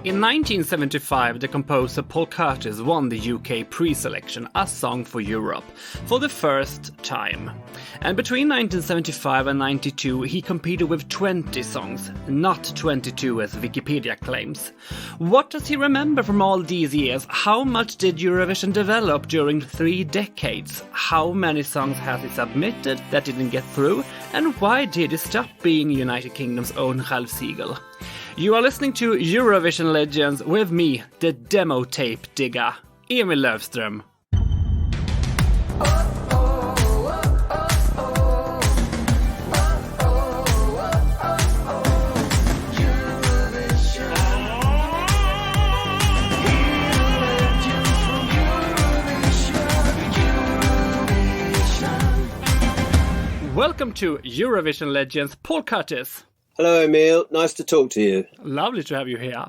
In 1975, the composer Paul Curtis won the UK pre-selection A Song for Europe for the first time. And between 1975 and 92, he competed with 20 songs, not 22 as Wikipedia claims. What does he remember from all these years? How much did Eurovision develop during 3 decades? How many songs has he submitted that didn't get through? And why did he stop being United Kingdom's own Halvsiegel? You are listening to Eurovision Legends with me, the demo tape digger, Emil Löfström. Welcome to Eurovision Legends, Paul Curtis. Hello, Emil. Nice to talk to you. Lovely to have you here.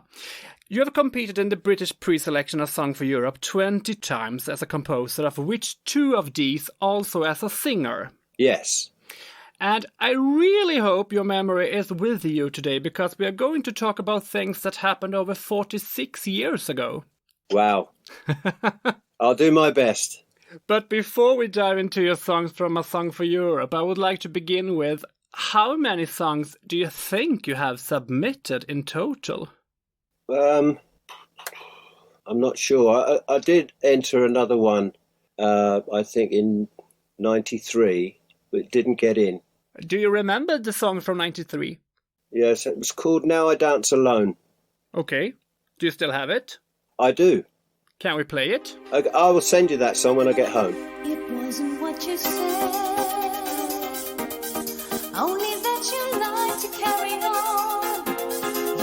You have competed in the British pre-selection A Song for Europe 20 times as a composer, of which 2 of these also as a singer. Yes. And I really hope your memory is with you today, because we are going to talk about things that happened over 46 years ago. Wow. I'll do my best. But before we dive into your songs from A Song for Europe, I would like to begin with, how many songs do you think you have submitted in total? I'm not sure. I did enter another one, I think in 93, but it didn't get in. Do you remember the song from 93? Yes, it was called Now I Dance Alone. Okay. Do you still have it? I do. Can we play it? I will send you that song when I get home. It wasn't what you said, only that you lied to carry on.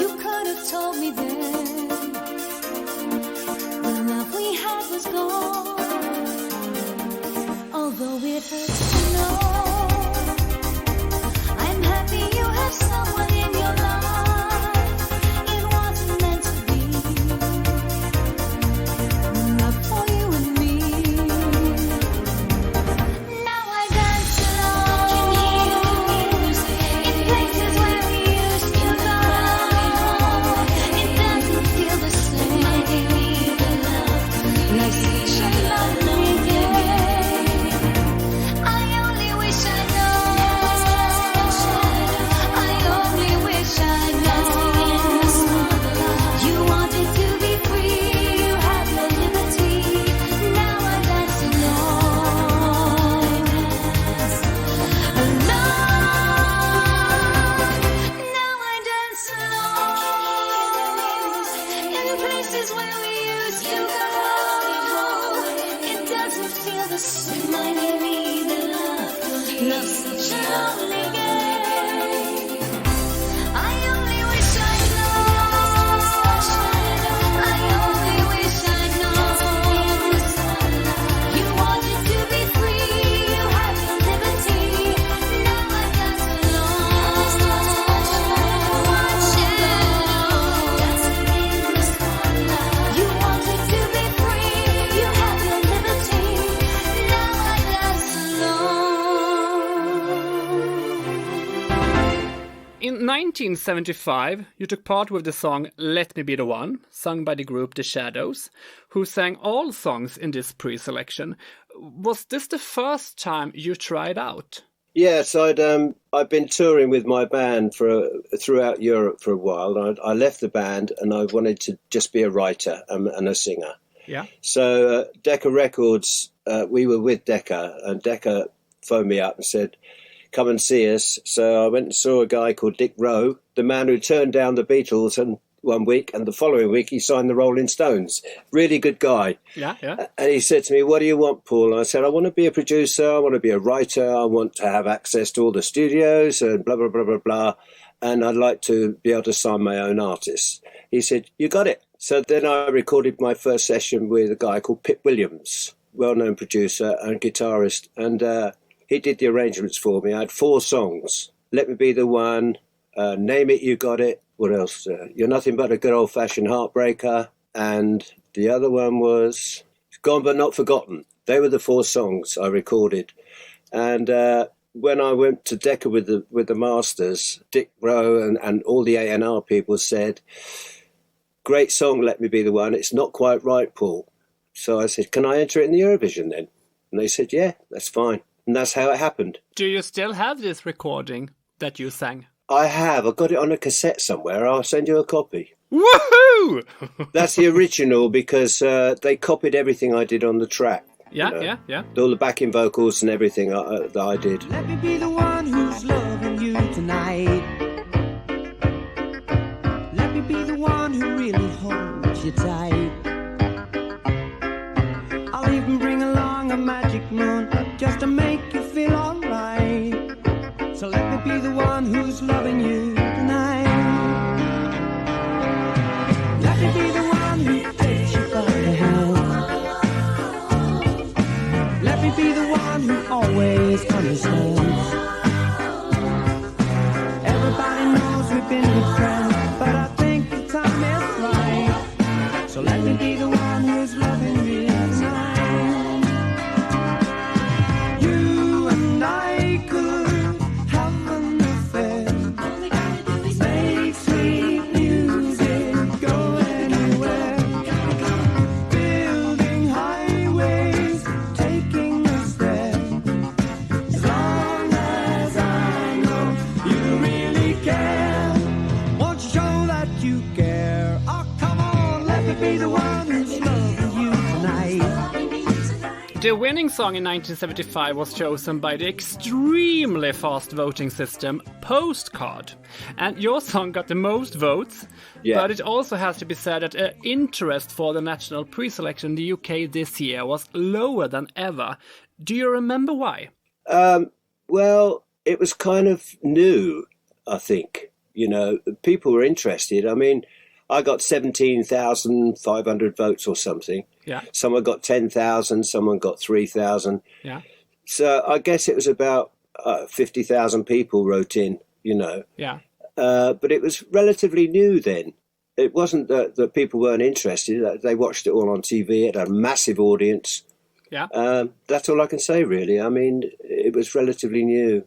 You could have told me then the love we had was gone. Although it hurts to know, I'm happy you have someone in your life. It wasn't meant to be, not for you and me. Now I dance alone in places where we used to go. It doesn't feel the same, like such a lonely day. I only wish I know. You wanted to be free, you had your liberty. Now I dance alone. Now I dance alone in places where we used to go. It doesn't feel the same. I need the love. Love's such a lonely game. I only wish I know. I only wish I know. You wanted to be free, you had your liberty. Now I dance alone. You wanted to be free, you had your liberty. Now I dance alone. In 1975, you took part with the song Let Me Be the One, sung by the group The Shadows, who sang all songs in this pre-selection. Was this the first time you tried out? Yes, I'd been touring with my band throughout Europe for a while. I left the band and I wanted to just be a writer and a singer. Yeah. So Decca Records, we were with Decca, and Decca phoned me up and said, come and see us. So I went and saw a guy called Dick Rowe, the man who turned down the Beatles and one week, and the following week he signed the Rolling Stones. Really good guy. Yeah. And he said to me, what do you want, Paul? And I said, I want to be a producer, I want to be a writer, I want to have access to all the studios and blah, blah, blah, blah, blah. And I'd like to be able to sign my own artists. He said, you got it. So then I recorded my first session with a guy called Pip Williams, well-known producer and guitarist. And he did the arrangements for me. I had 4 songs. Let Me Be the One, Name It, You Got It. What else? You're Nothing But a Good Old-Fashioned Heartbreaker. And the other one was Gone But Not Forgotten. They were the 4 songs I recorded. And when I went to Decca with the masters, Dick Rowe and all the A&R people said, great song, Let Me Be the One. It's not quite right, Paul. So I said, can I enter it in the Eurovision then? And they said, yeah, that's fine. And that's how it happened. Do you still have this recording that you sang? I have. I've got it on a cassette somewhere. I'll send you a copy. Woohoo! That's the original because they copied everything I did on the track. Yeah. All the backing vocals and everything that I did. Let me be the one who's loving you tonight. Let me be the one who really holds you tight. I'll even bring along a magic moon just to make you feel alright. So let me be the one who's loving you tonight. Let me be the one who takes you by the hand. Let me be the one who always understands. Everybody knows we've been good friends, but I think the time is right. So let me be the one who's loving you tonight. You and I could have an affair. Make sweet music, go anywhere. Building highways, taking us there. As long as I know you really care. Won't you show that you care? Oh, come on, let me be the one who's loving you tonight. The winning song in 1975 was chosen by the extremely fast voting system Postcard. And your song got the most votes, but it also has to be said that interest for the national pre-selection in the UK this year was lower than ever. Do you remember why? Well, it was kind of new, I think. People were interested. I mean, I got 17,500 votes or something. Yeah. Someone got 10,000, someone got 3,000. Yeah. So I guess it was about 50,000 people wrote in, Yeah. But it was relatively new then. It wasn't that people weren't interested. They watched it all on TV. It had a massive audience. Yeah. That's all I can say, really. I mean, it was relatively new.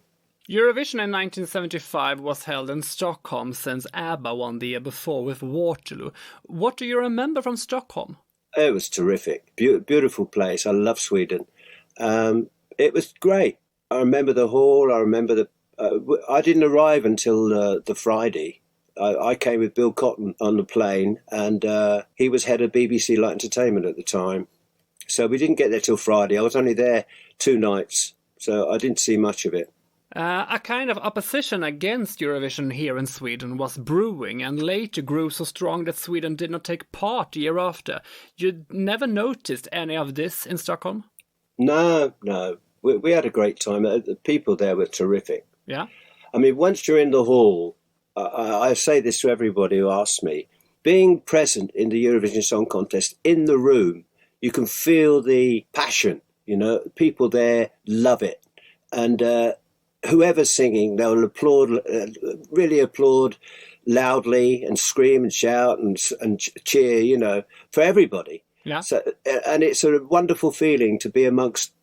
Eurovision in 1975 was held in Stockholm since ABBA won the year before with Waterloo. What do you remember from Stockholm? It was terrific. Beautiful place. I love Sweden. It was great. I remember the hall. I remember I didn't arrive until the Friday. I came with Bill Cotton on the plane, and he was head of BBC Light Entertainment at the time. So we didn't get there till Friday. I was only there 2 nights, so I didn't see much of it. A kind of opposition against Eurovision here in Sweden was brewing, and later grew so strong that Sweden did not take part the year after. You never noticed any of this in Stockholm? No. We had a great time. The people there were terrific. Yeah? I mean, once you're in the hall, I say this to everybody who asks me, being present in the Eurovision Song Contest, in the room, you can feel the passion, people there love it. And whoever's singing, they'll applaud, really applaud loudly and scream and shout and cheer, for everybody. Yeah. So, and it's a wonderful feeling to be amongst,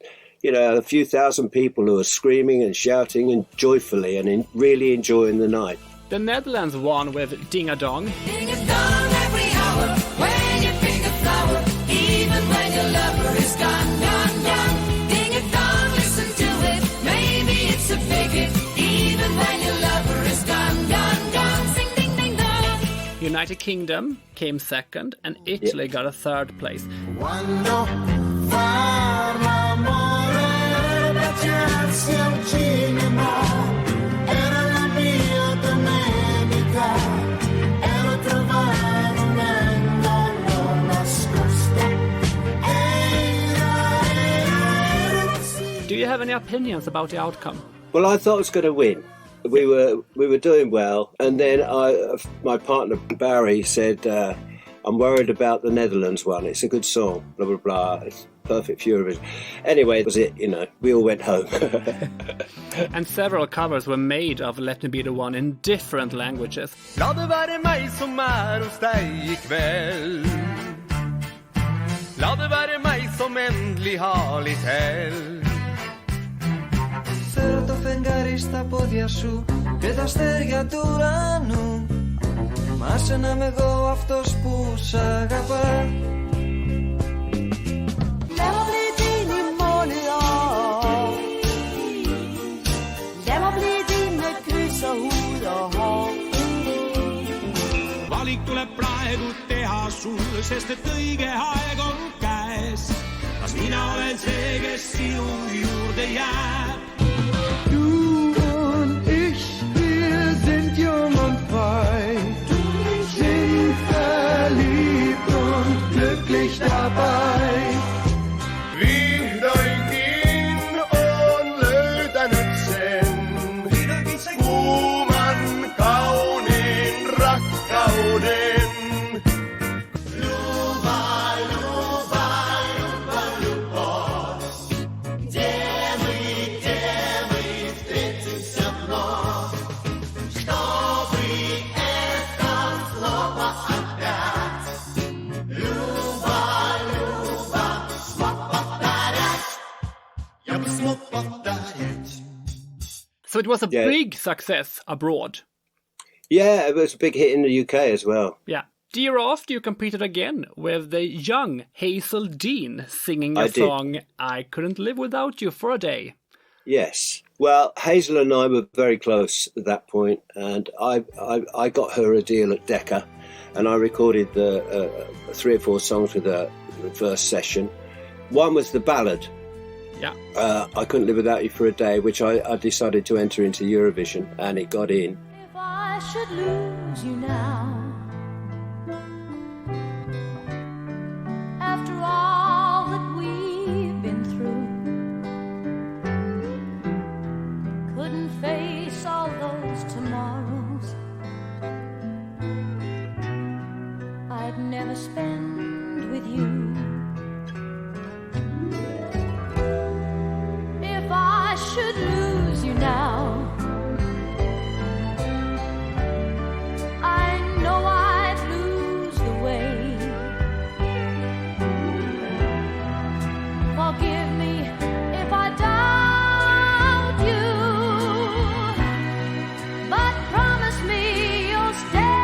a few thousand people who are screaming and shouting and joyfully and really enjoying the night. The Netherlands won with Ding a Dong. Ding a dong every hour when you pick a flower, even when your lover is gone, gone, gone. Ding a dong, listen to it, maybe it's a bigot, even when your lover is gone, gone, gone. Sing ding ding dong. United Kingdom came second, and Italy got a 3rd place. Quando fa l'amore baciarsi al cinema era la mia domenica, ero trovare un angolo nascosto, era così. Do you have any opinions about the outcome? Well, I thought I was going to win. We were doing well, and then my partner Barry said, "I'm worried about the Netherlands one. It's a good song, blah blah blah. It's perfect for Eurovision." Anyway, that was it. We all went home. And several covers were made of Let Me Be the One in different languages. La det være meg som hos deg I kveld. La det være meg som endelig har litt hell. Θέλω το φεγγάρι στα πόδια σου και τα αστέρια του ουρανού. Μα σε να είμαι εγώ αυτός που Zagreb. Lad mig blive din i målet år. Lad mig blive din med kys og hud og hår. Valik tuleb praegu teha sul, sest et õige aeg on käes. Kas mina olen see, kes sinu juurde jääb? Du und ich, wir sind jung und frei. Sind verliebt und glücklich dabei. Vihdoinkin on löytänyt sen, kuuman kauniin rakkauden. So it was a big success abroad. Yeah, it was a big hit in the UK as well. Yeah. The year after, you competed again with the young Hazel Dean singing I a did. song, I Couldn't Live Without You for a Day. Yes. Well, Hazel and I were very close at that point, and I got her a deal at Decca, and I recorded the 3 or 4 songs with her the first session. One was the ballad, Yeah. I Couldn't Live Without You for a Day, which I decided to enter into Eurovision, and it got in. If I should lose you now, after all that we've been through, couldn't face all those tomorrows I'd never spend with you. If I should lose you now, I know I'd lose the way. Forgive me if I doubt you, but promise me you'll stay.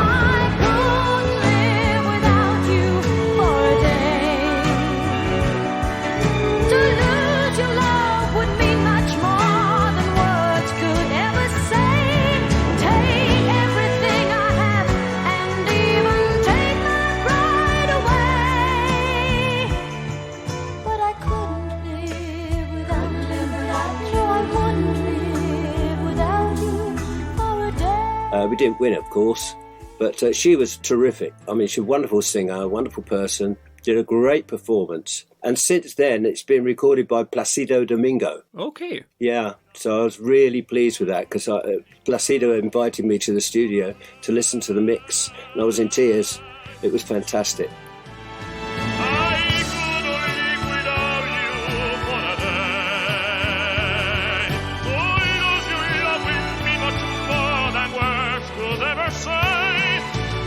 I couldn't live without you for a day. To lose your love would mean much more than words could ever say. Take everything I have and even take my pride away. But I couldn't live without you. No, I wouldn't live without you for a day. We didn't win, of course, but she was terrific. I mean, she's a wonderful singer, a wonderful person, did a great performance. And since then, it's been recorded by Placido Domingo. Okay. Yeah, so I was really pleased with that because Placido invited me to the studio to listen to the mix, and I was in tears. It was fantastic. I couldn't live without you for a day. To lose your love will mean much more than words could ever say.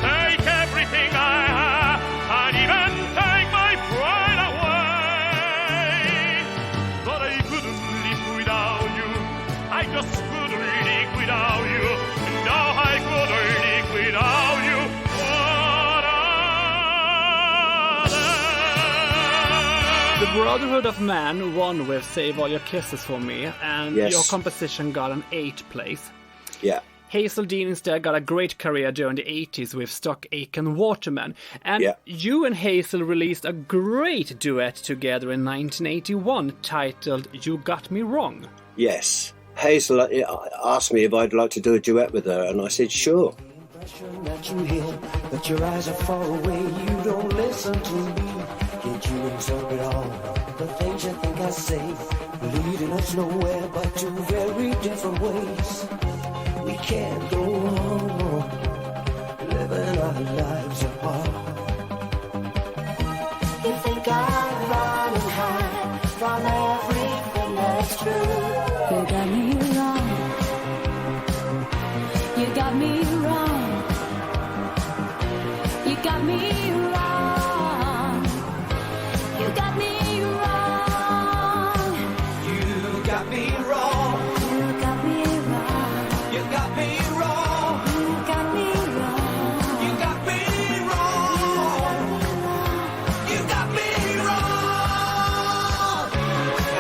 Take everything I have and even take my pride away. But I couldn't live without you. I just couldn't live without you. No, I couldn't live without you for a day. The Brotherhood of Man won with Save All Your Kisses for Me, and Yes. your composition got an 8th place. Yeah. Hazel Dean instead got a great career during the 80s with Stock Aitken Waterman. And Yeah. you and Hazel released a great duet together in 1981 titled You Got Me Wrong. Yes. Hazel asked me if I'd like to do a duet with her, and I said, sure. Impression that you hear, but your eyes are far away. You don't listen to me. Yet you absorb it all. The things you think I say, leading us nowhere but to very different ways. We can't go on living our lives apart. You think I'd run and hide from everything that's true. You got me wrong. You got me wrong. You got me wrong. You got me wrong. You got me wrong. You got me wrong. You got me wrong. You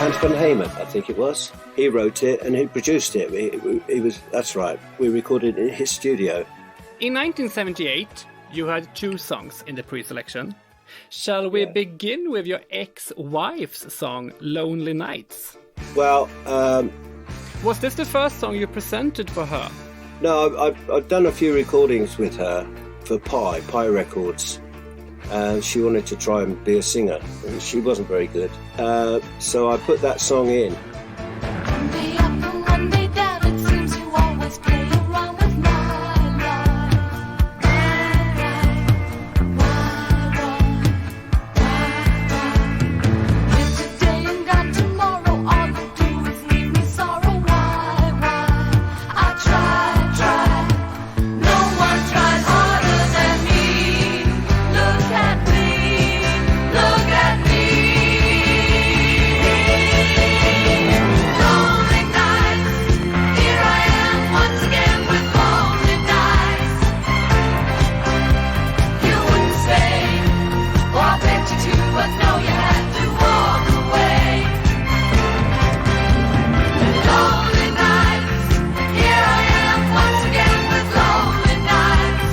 Hans van Heyman, I think it was. He wrote it and he produced it. He was, that's right. We recorded it in his studio. In 1978, you had 2 songs in the pre-selection. Shall we begin with your ex-wife's song, Lonely Nights? Well, Was this the first song you presented for her? no, I've done a few recordings with her for Pi Records. She wanted to try and be a singer, and she wasn't very good. So I put that song in. One day up and one day down, it seems you always play around with my life. Why? Live today and gone tomorrow, all you do is leave me sorrow. Why? I try. No one tries harder than me. Look at me. Lonely nights, here I am once again with lonely nights. You wouldn't stay, or I begged you to, but no, you had to walk away. Lonely nights, here I am once again with lonely nights.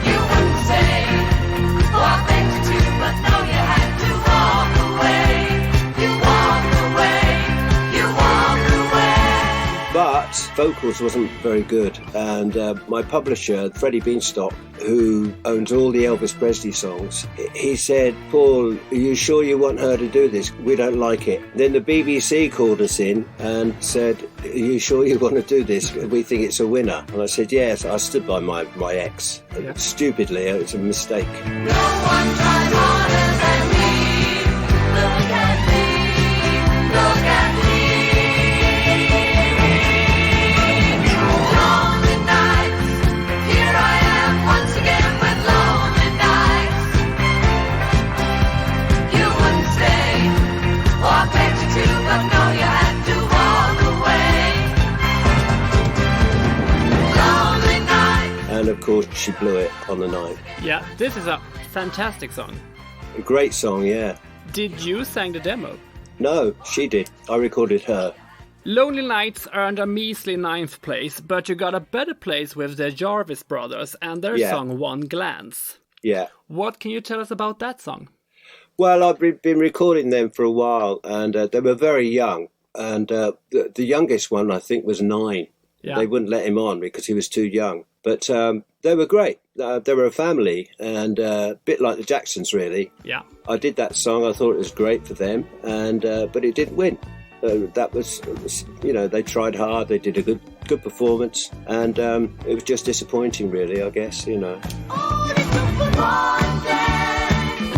You wouldn't stay, or I begged you to, but no, you had to walk away. You walked away. You walked away. But vocals wasn't very good, and my publisher, Freddie Beanstalk, who owns all the Elvis Presley songs, he said, "Paul, are you sure you want her to do this? We don't like it." Then the BBC called us in and said, "Are you sure you want to do this? We think it's a winner." And I said, "Yes." I stood by my ex. Yeah. Stupidly, it was a mistake. No one tries harder than me. Look at me. Look at me. Lonely nights. Here I am once again with lonely nights. You wouldn't stay, or I begged you to, but no, you had to walk away. Lonely nights. And of course, she blew it on the night. Yeah, this is a fantastic song. A great song, yeah. Did you sing the demo? No, she did. I recorded her. Lonely Nights earned a measly 9th place, but you got a better place with the Jarvis Brothers and their Yeah. song One Glance. Yeah. What can you tell us about that song? Well, I've been recording them for a while, and they were very young. And the youngest one, I think, was 9. Yeah. They wouldn't let him on because he was too young. But they were great. They were a family, and a bit like the Jacksons, really. Yeah. I did that song. I thought it was great for them, and but it didn't win. That was, they tried hard. They did a good performance, and it was just disappointing, really. I guess, All it took was one dance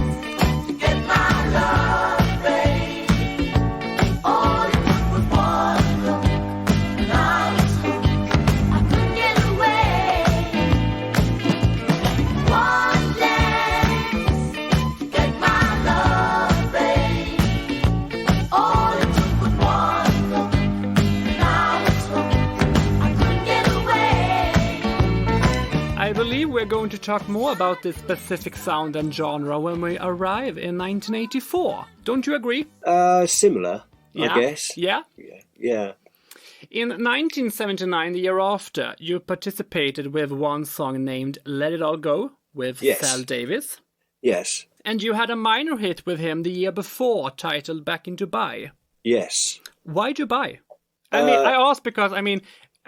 to get my love, babe. All it took was one look, and I was hooked. I couldn't get away. One dance to get my love, babe. All it took was one look, and I was hooked. I couldn't get away. I believe we're going to talk more about this specific sound and genre when we arrive in 1984. Don't you agree? Similar, Yeah. I guess. Yeah? Yeah. In 1979, the year after, you participated with one song named Let It All Go with Yes. Sal Davis. Yes. And you had a minor hit with him the year before titled Back in Dubai. Yes. Why Dubai? I ask because,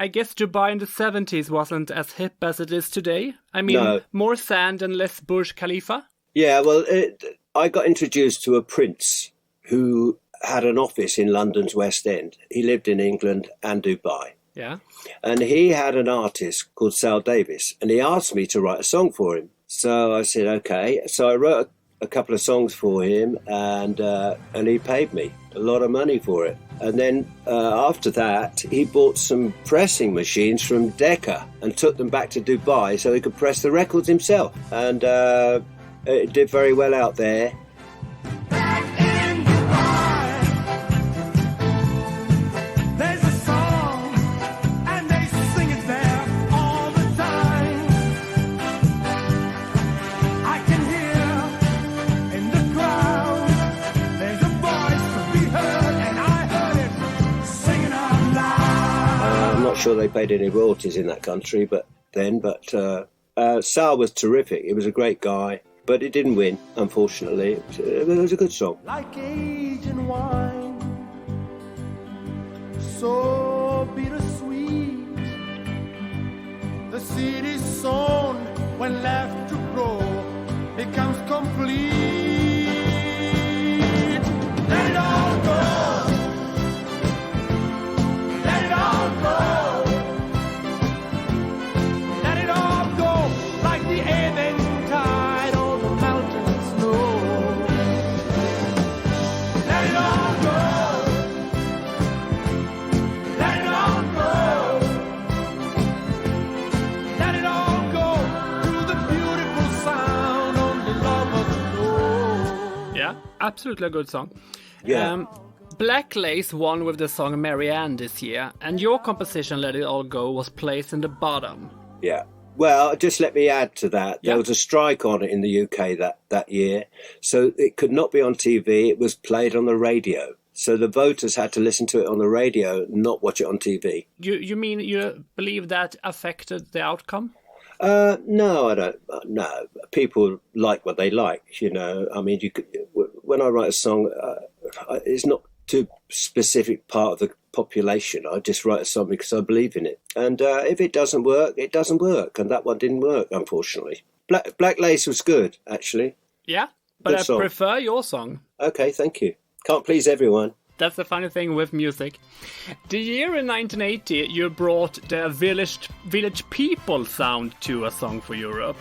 I guess Dubai in the 70s wasn't as hip as it is today. No. More sand and less Burj Khalifa. Yeah, well, I got introduced to a prince who had an office in London's West End. He lived in England and Dubai. Yeah. And he had an artist called Sal Davis, and he asked me to write a song for him. So I said, okay. So I wrote a couple of songs for him, and he paid me a lot of money for it. And then after that, he bought some pressing machines from Decca and took them back to Dubai so he could press the records himself. And it did very well out there. Back in Dubai, there's a song, and they sing it there all the time. I can hear in the crowd, there's a voice sure they paid any royalties in that country, but Sal was terrific. He was a great guy, but it didn't win, unfortunately. It was a good song. Like Asian wine, so bittersweet. The seed is sown when left to grow, becomes complete. Let it all go. Let it all go. Let it all go like the ebbing tide on the mountain snow. Let it all go. Let it all go. Let it all go through the beautiful sound only lovers know. Yeah, absolutely a good song. Yeah. Black Lace won with the song Marianne this year, and your composition Let It All Go was placed in the bottom. Yeah. Well, just let me add to that. Yeah. There was a strike on it in the UK that year, so it could not be on TV. It was played on the radio. So the voters had to listen to it on the radio, not watch it on TV. You mean you believe that affected the outcome? No, I don't. No, people like what they like. You know, I mean, when I write a song, it's not to specific part of the population. I just write a song because I believe in it. And if it doesn't work, it doesn't work. And that one didn't work, unfortunately. Black Lace was good, actually. Yeah, but Good I song. prefer your song. Okay, thank you. Can't please everyone. That's the funny thing with music. The year in 1980, you brought the village people sound to a song for Europe,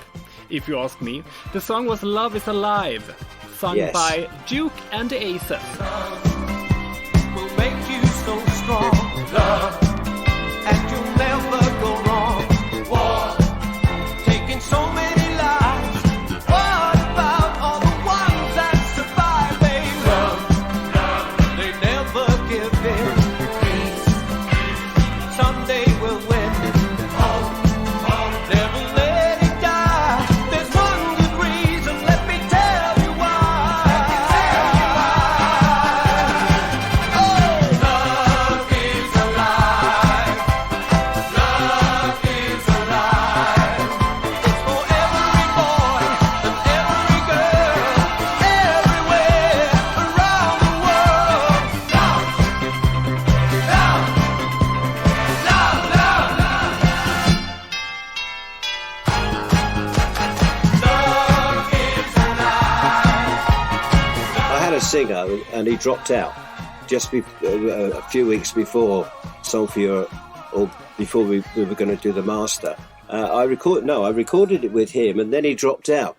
if you ask me. The song was Love is Alive, sung Yes. by Duke and the Aces. Will make you so strong, love, and you'll never go wrong. War, taking so many lives. What about all the ones that survive? They love, they never give in. Someday we'll win. Never let it die. There's one good reason. Let me tell you why. Love is alive. Love is alive. It's for every boy and every girl, everywhere around the world. Love, love, love, love, love. Love is alive. I had a singer and he dropped out just a few weeks before Song for Europe, or before we were going to do the master. I recorded it with him and then he dropped out.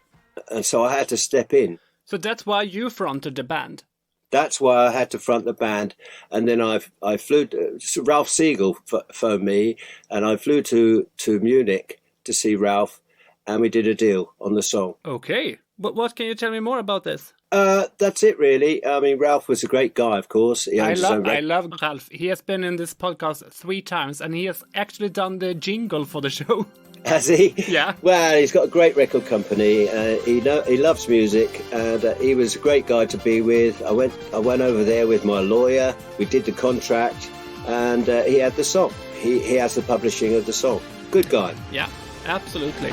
And so I had to step in. So that's why you fronted the band. That's why I had to front the band. And then I flew to, Ralph Siegel phoned me and I flew to Munich to see Ralph and we did a deal on the song. Okay, but what can you tell me more about this? That's it really. I mean, Ralph was a great guy, of course. He I owns his own love Ralph. He has been in this podcast 3 times and he has actually done the jingle for the show. Has he? Yeah. Well, he's got a great record company. He loves music, and he was a great guy to be with. I went over there with my lawyer. We did the contract, and he had the song. He has the publishing of the song. Good guy. Yeah, absolutely.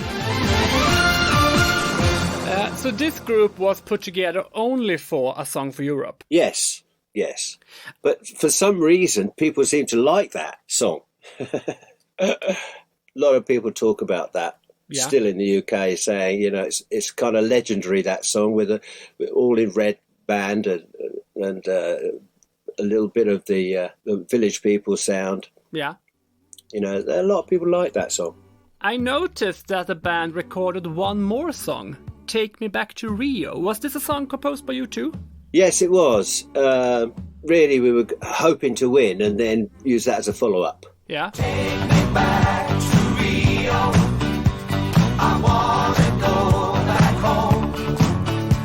So this group was put together only for A Song for Europe. Yes. But for some reason, people seem to like that song. A lot of people talk about that. Yeah. Still in the UK, saying it's kind of legendary, that song with all in red band and a little bit of the village people sound. Yeah. A lot of people like that song. I noticed that the band recorded one more song, Take Me Back to Rio. Was this a song composed by you too? Yes, it was. Really, we were hoping to win and then use that as a follow-up. Yeah. Back to Rio, I wanna go back home.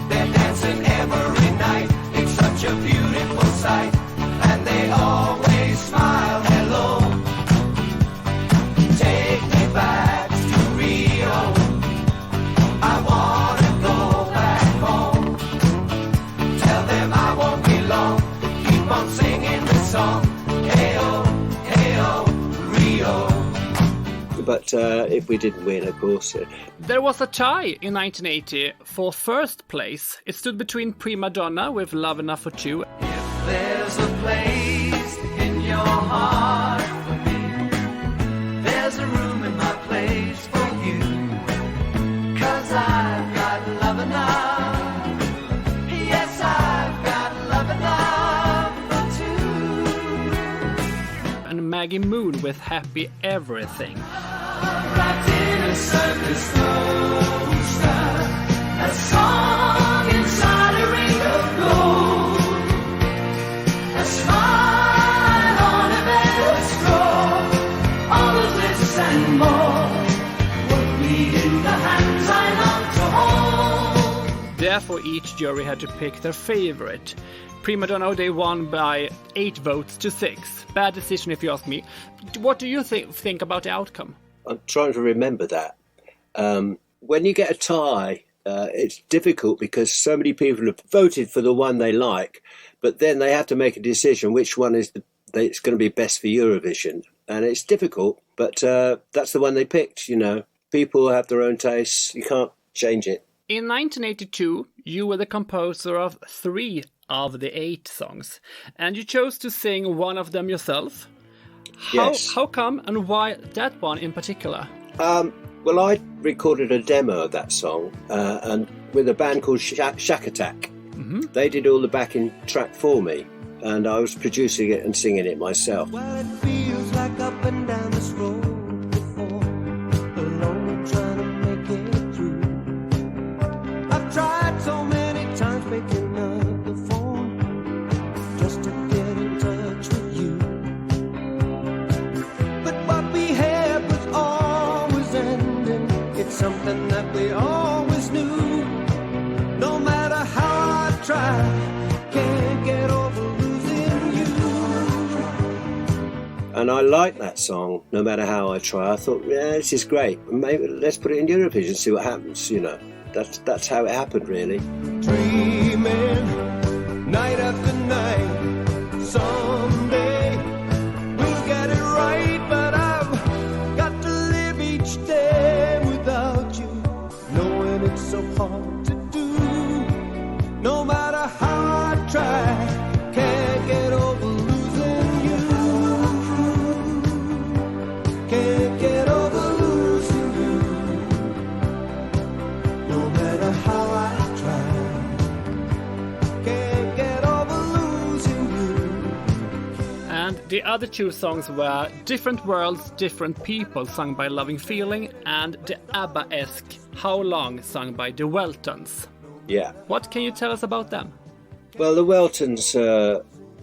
They're dancing every night, it's such a beautiful sight, and they always smile hello. Take me back to Rio, I wanna go back home. Tell them I won't be long, keep on singing the song. Hey oh, Rio. But if we didn't win, of course. There was a tie in 1980 for first place. It stood between Prima Donna with Love Enough for Two. There's a place in your heart for me. There's a room in my place for you. 'Cause I've got love enough. Yes, I've got love enough for two. And Maggie Moon with Happy Everything. Wrapped in a circus coaster. A song inside a ring of gold. A smile on a velvet straw. All of this and more would be in the hands I love to hold. Therefore, each jury had to pick their favorite. Prima Donna, they won by 8 votes to 6. Bad decision if you ask me. What do you think about the outcome? I'm trying to remember that. When you get a tie, it's difficult because so many people have voted for the one they like, but then they have to make a decision which one is it's going to be best for Eurovision. And it's difficult, but that's the one they picked, you know. People have their own tastes. You can't change it. In 1982, you were the composer of 3 of the 8 songs, and you chose to sing one of them yourself. Yes. How come, and why that one in particular? Well, I recorded a demo of that song and with a band called Shack Attack. Mm-hmm. They did all the backing track for me, and I was producing it and singing it myself. Well, it feels like up and down this road before, alone and trying to make it through. I've tried so many times picking up the phone just to get in touch with you. But what we had was always ending. It's something that we always knew. No matter how I try, can't get over losing you. And I like that song, no matter how I try. I thought, yeah, this is great. Maybe let's put it in Eurovision, see what happens, you know. That's how it happened, really. Dreaming night after night. Someday we'll get it right, but I've got to live each day without you, knowing it's so hard to do. No matter how I try, can't get over losing you. Can't get over losing you. No matter how I try, can't get over losing you. And the other 2 songs were Different Worlds, Different People, sung by Loving Feeling, and the ABBA-esque How Long, sung by the Weltons. Yeah. What can you tell us about them? Well, the Weltons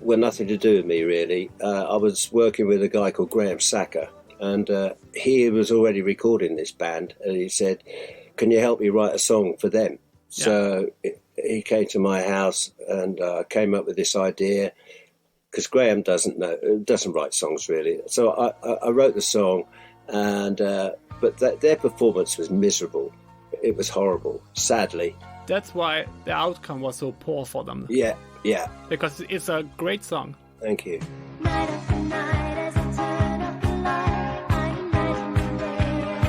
were nothing to do with me, really. I was working with a guy called Graham Sacker, and he was already recording this band, and he said, can you help me write a song for them? Yeah. So he came to my house and came up with this idea, because Graham doesn't write songs, really. So I wrote the song, and but their performance was miserable. It was horrible, sadly. That's why the outcome was so poor for them. Yeah. Because it's a great song. Thank you. Night after night as I turn up the light, I imagine the day.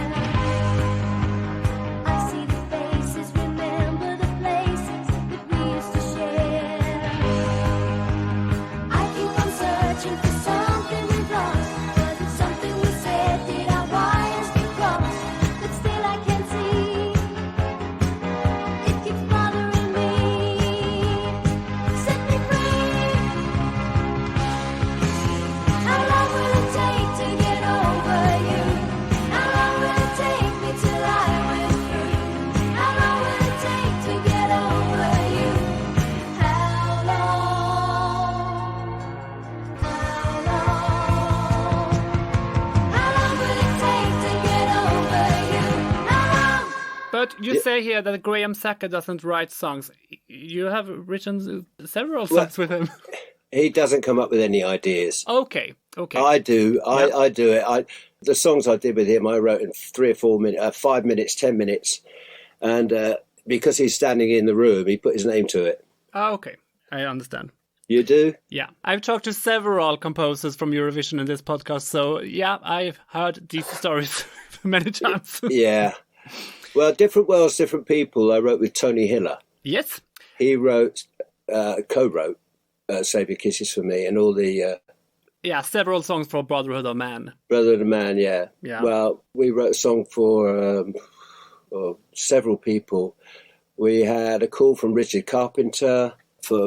I see the faces, remember the places that we used to share. I keep on searching for something we've lost. Was it something we said? Did our wires get crossed? But still I can't see. It keeps bothering me. Set me free. How long will it take to get over you? How long will it take me till I win through? How long will it take to get over you? How long? How long? How long will it take to get over you? How long? But you say here that Graham Sacker doesn't write songs. You have written several songs with him. He doesn't come up with any ideas. Okay. I do. I do it. The songs I did with him, I wrote in 3 or 4 minutes, 5 minutes, 10 minutes, and because he's standing in the room, he put his name to it. Okay, I understand. You do? Yeah, I've talked to several composers from Eurovision in this podcast, so yeah, I've heard these stories many times. Yeah. Well, Different Worlds, Different People, I wrote with Tony Hiller. Yes. He co-wrote Save Your Kisses for me and all the... Yeah, several songs for Brotherhood of Man. Brotherhood of Man, yeah. Well, we wrote a song for several people. We had a call from Richard Carpenter.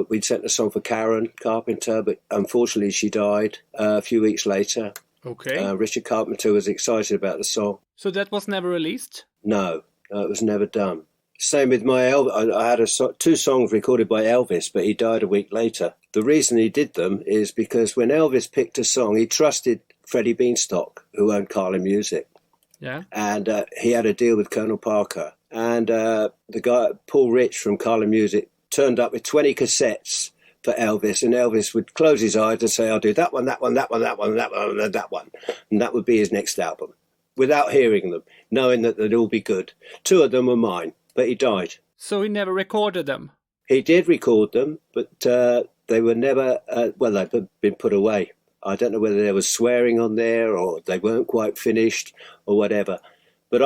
We'd sent a song for Karen Carpenter, but unfortunately she died a few weeks later. Okay. Richard Carpenter was excited about the song. So that was never released? No, it was never done. Same with my Elvis. I had two songs recorded by Elvis, but he died a week later. The reason he did them is because when Elvis picked a song, he trusted Freddie Beanstalk, who owned Carlin Music. Yeah. And he had a deal with Colonel Parker. And the guy, Paul Rich from Carlin Music, turned up with 20 cassettes for Elvis, and Elvis would close his eyes and say, I'll do that one, that one, that one, that one, that one, and that one. And that would be his next album, without hearing them, knowing that they'd all be good. 2 of them were mine, but he died. So he never recorded them? He did record them, but they were never, they'd been put away. I don't know whether there was swearing on there or they weren't quite finished or whatever. But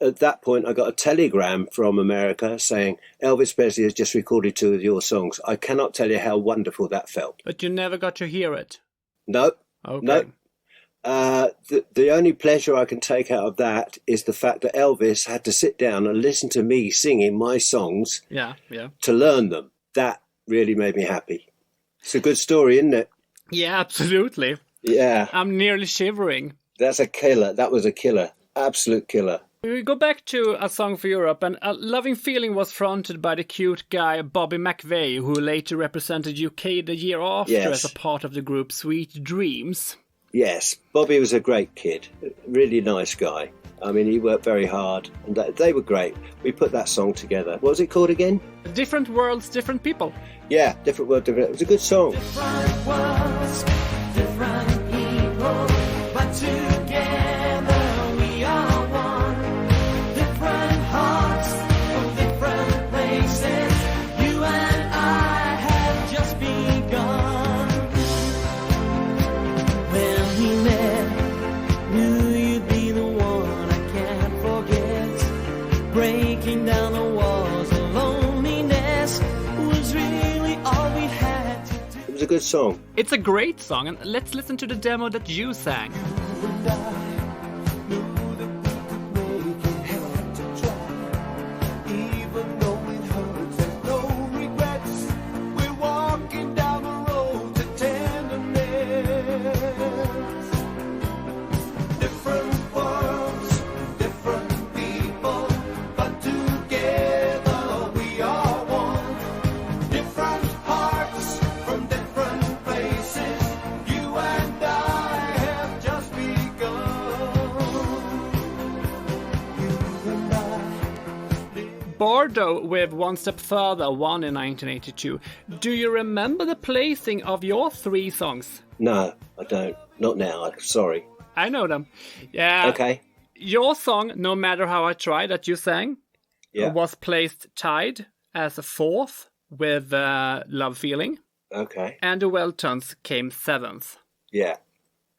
at that point, I got a telegram from America saying, Elvis Presley has just recorded 2 of your songs. I cannot tell you how wonderful that felt. But you never got to hear it? No. Okay. No. The only pleasure I can take out of that is the fact that Elvis had to sit down and listen to me singing my songs to learn them. That really made me happy. It's a good story, isn't it? Yeah, absolutely. Yeah. I'm nearly shivering. That's a killer. That was a killer. Absolute killer. We go back to A Song for Europe, and A Loving Feeling was fronted by the cute guy Bobby McVeigh, who later represented UK the year after as a part of the group Sweet Dreams. Yes, Bobby was a great kid, really nice guy. I mean, he worked very hard, and they were great. We put that song together. What was it called again? Different Worlds, Different People. Yeah, Different World, Different... It was a good song. Different worlds, different people, but together we are one. Different hearts from different places. You and I have just begun. When we met, knew you'd be the one I can't forget. Breaking down the walls of loneliness was really all we had to do. It was a good song. It's a great song, and let's listen to the demo that you sang. And I knew that we could make it, had to try. Even though it hurts, there's no regrets. We're walking down the road to tenderness. Different worlds, different people, but together we are one. Different hearts from different places. You and I have just begun. You and I. Bordeaux with One Step Further won in 1982. Do you remember the placing of your 3 songs? No, I don't. Not now. I'm sorry. I know them. Yeah. Okay. Your song, No Matter How I Try, that you sang, was placed tied as a 4th with Love Feeling. Okay. And the Weltons came 7th. Yeah.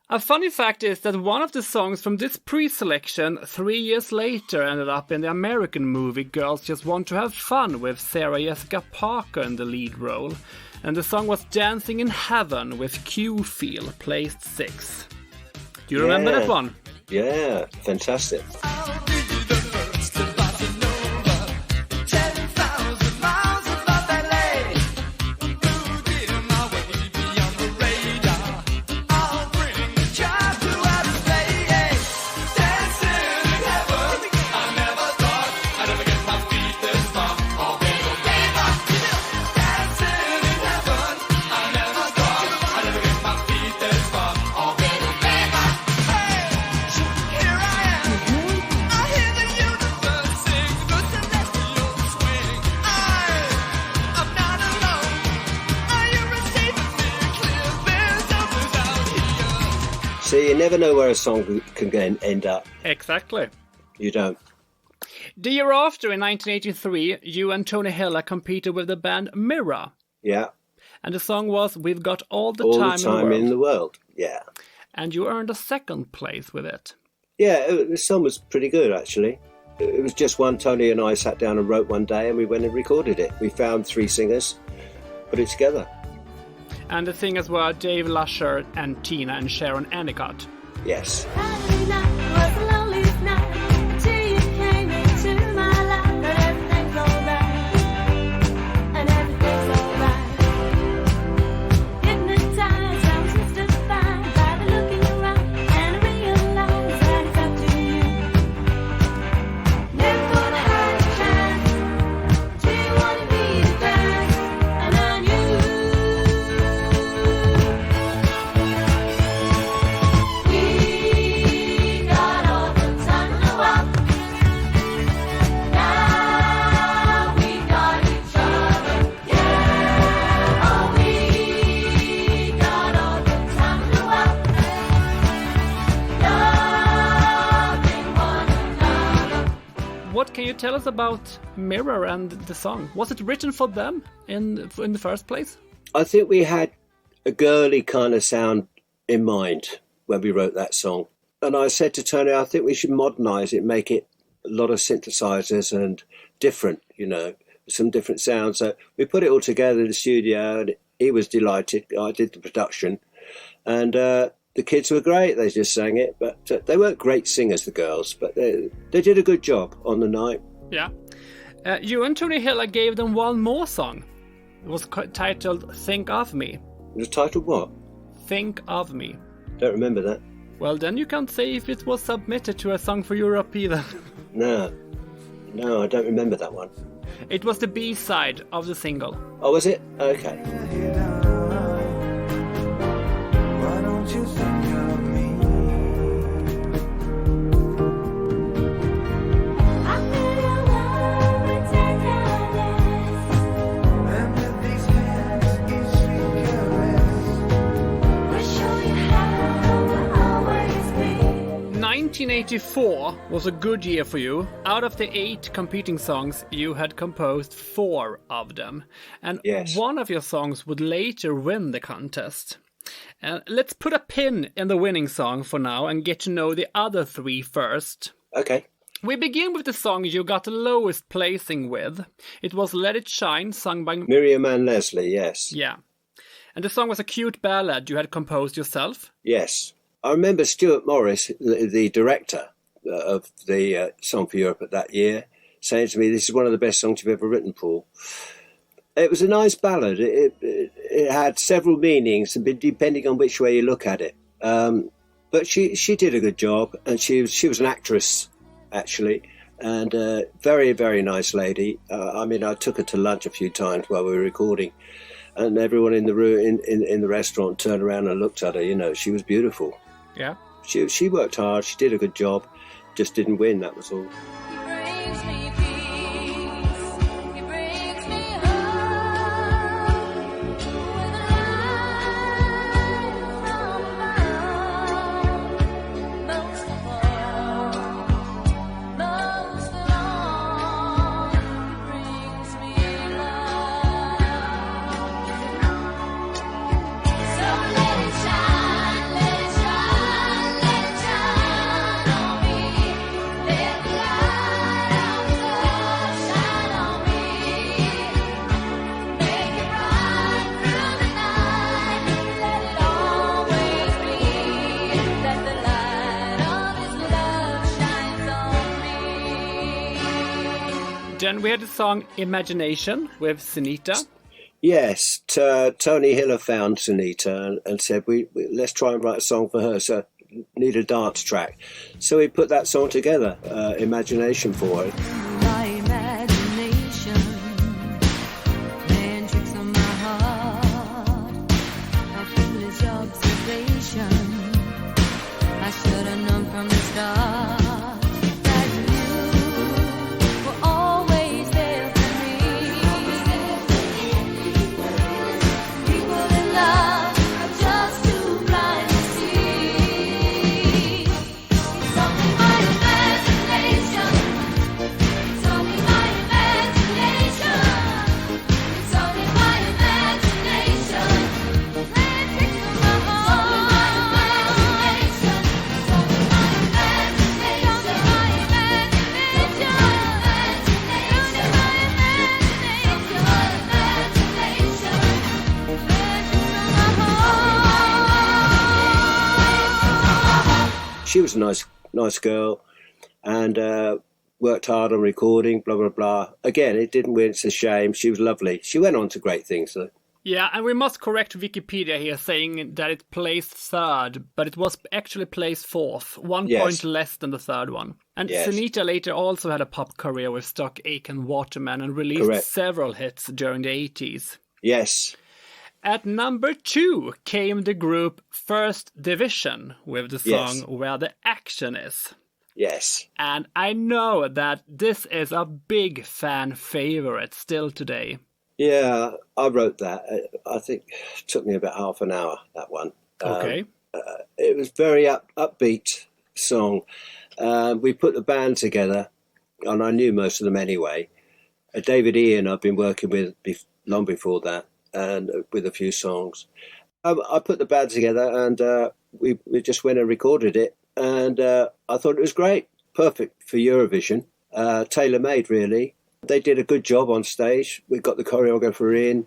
A funny fact is that one of the songs from this pre-selection 3 years later ended up in the American movie Girls Just Want to Have Fun with Sarah Jessica Parker in the lead role. And the song was Dancing in Heaven with Q-Feel, placed 6th. Do you remember that one? Yeah, fantastic. See, you never know where a song can end up. Exactly. You don't. The year after, in 1983, you and Tony Hiller competed with the band Mirror. Yeah. And the song was We've Got All the All Time, the time in the world. Yeah. And you earned a 2nd place with it. Yeah, the song was pretty good, actually. It was just one Tony and I sat down and wrote one day, and we went and recorded it. We found 3 singers, put it together. And the singers were Dave Lusher and Tina and Sharon Endicott. Yes. Saturday night was the loneliest night till you came into my life. And everything's alright, and everything's alright. Hypnotized, I was mystified by the look in your eye, and I realized that it's up to you. Never gonna hide a chance till you wanted me to dance, and I knew. We got all the time in the world. Now we got each other. Yeah, oh, we got all the time in the world. Loving one another. What can you tell us about Mirror and the song? Was it written for them in the first place? I think we had a girly kind of sound in mind when we wrote that song. And I said to Tony, I think we should modernise it, make it a lot of synthesizers and different, some different sounds. So we put it all together in the studio, and he was delighted. I did the production. And the kids were great. They just sang it. But they weren't great singers, the girls, but they did a good job on the night. Yeah. You and Tony Hiller gave them one more song. It was titled Think of Me. The title what? Think of Me. Don't remember that. Well, then you can't say if it was submitted to a Song for Europe either. No, I don't remember that one. It was the B-side of the single. Oh, was it? Okay. Why don't you think of me? I feel your love with tenderness. And with these hands, each sweet caress. We'll show you how we'll always be. 1984 was a good year for you. Out of the 8 competing songs, you had composed 4 of them. And Yes. one of your songs would later win the contest. Let's put a pin in the winning song for now and get to know the other 3 first. Okay. We begin with the song you got the lowest placing with. It was Let It Shine, sung by... Miriam and Leslie, yes. Yeah. And the song was a cute ballad you had composed yourself. Yes. I remember Stuart Morris, the director of the Song for Europe at that year, saying to me, "This is one of the best songs you've ever written, Paul." It was a nice ballad. It had several meanings, depending on which way you look at it. But she did a good job, and she was an actress, actually, and very, very nice lady. I took her to lunch a few times while we were recording, and everyone in the room, in the restaurant, turned around and looked at her. She was beautiful. Yeah. She worked hard. She did a good job. Just didn't win. That was all. He brings me peace. He brings me hope. With a light from above. Most of all, he brings me love. So let it shine, let it shine, let it shine on me. Let the light of His love shine on me. Make it bright through the night. Let it always be that the light of His love shines on me. Then we had the song Imagination with Sunita. Yes, Tony Hiller found Sunita and said, let's try and write a song for her. So need a dance track. So we put that song together, Imagination, for her. My imagination playing tricks on my heart. My foolish observation. I should have known from the start that you were always there for me. People in love are just too blind to see. Something my imagination she was a nice girl, and worked hard on recording, blah, blah, blah. Again, it didn't win. It's a shame. She was lovely. She went on to great things, though. Yeah, and we must correct Wikipedia here, saying that it placed third, but it was actually placed fourth, 1 Yes. point less than the third one. And Yes. Sunita later also had a pop career with Stock Aitken Waterman and released Correct. several hits during the 80s. Yes. At number 2 came the group First Division with the song Yes. Where the Action Is. Yes. And I know that this is a big fan favorite still today. Yeah, I wrote that. I think it took me about half an hour, that one. Okay. It was very upbeat song. We put the band together, and I knew most of them anyway. David Ian I've been working with long before that, and with a few songs. I put the band together, and we just went and recorded it, and I thought it was great. Perfect for Eurovision. Tailor-made, really. They did a good job on stage. We got the choreographer in,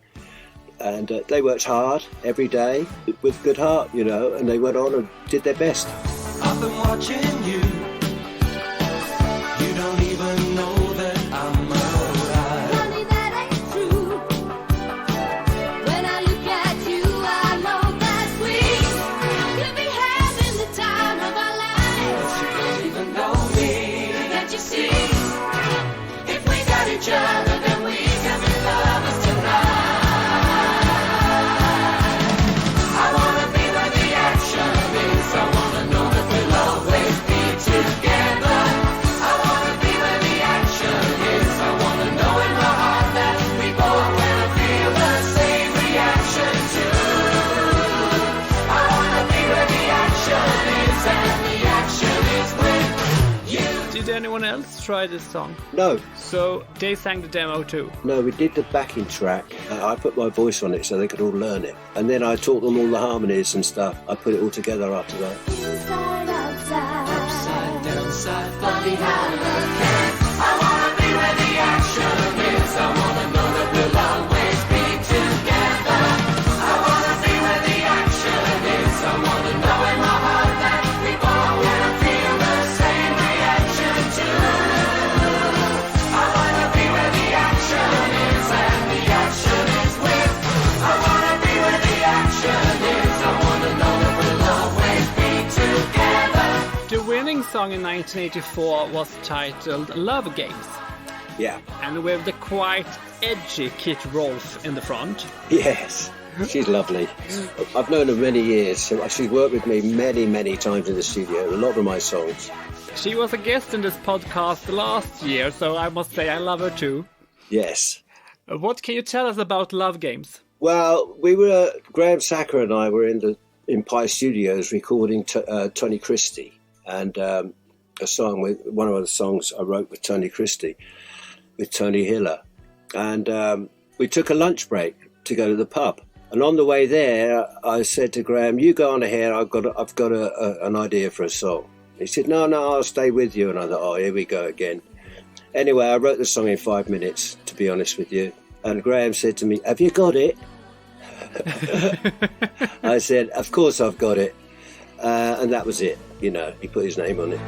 and they worked hard every day with good heart, and they went on and did their best. I've been watching you. You don't even know that I'm alive. Funny that ain't true. When I look at you, I know that we could be having the time of our lives. You don't even know me. Can't you see? If we got each other, then we can be lovers tonight. I wanna be where the action is. I wanna know that we'll always be together. I wanna be where the action is. I wanna know in my heart that we both will feel the same reaction too. I wanna be where the action is, and the action is with you. Did anyone else try this song? No, So they sang the demo too. no, we did the backing track. I put my voice on it so they could all learn it. And then I taught them all the harmonies and stuff. I put it all together after that. Inside, outside. Upside, downside, funny how love can. I wanna be where the action is. I wanna know that we'll always be together. I wanna be where the action is. I wanna know in my heart that we both will feel the same reaction too. I wanna be where the action is, and the action is with. I wanna be where the action is. I wanna know that we'll always be together. The winning song in 1984 was titled Love Games, Yeah. and with the quite edgy Kit Rolfe in the front. Yes. She's lovely. I've known her many years. She's worked with me many, many times in the studio. A lot of my songs. She was a guest in this podcast last year, so I must say I love her too. Yes. What can you tell us about Love Games? Well, Graham Sacker and I were in Pye Studios recording Tony Christie, and a song with one of the songs I wrote with Tony Christie, with Tony Hiller, and we took a lunch break to go to the pub. And on the way there, I said to Graham, "You go on ahead. I've got an idea for a song." He said, "No, I'll stay with you." And I thought, "Oh, here we go again." Anyway, I wrote the song in 5 minutes, to be honest with you. And Graham said to me, "Have you got it?" I said, "Of course I've got it." And that was it. He put his name on it.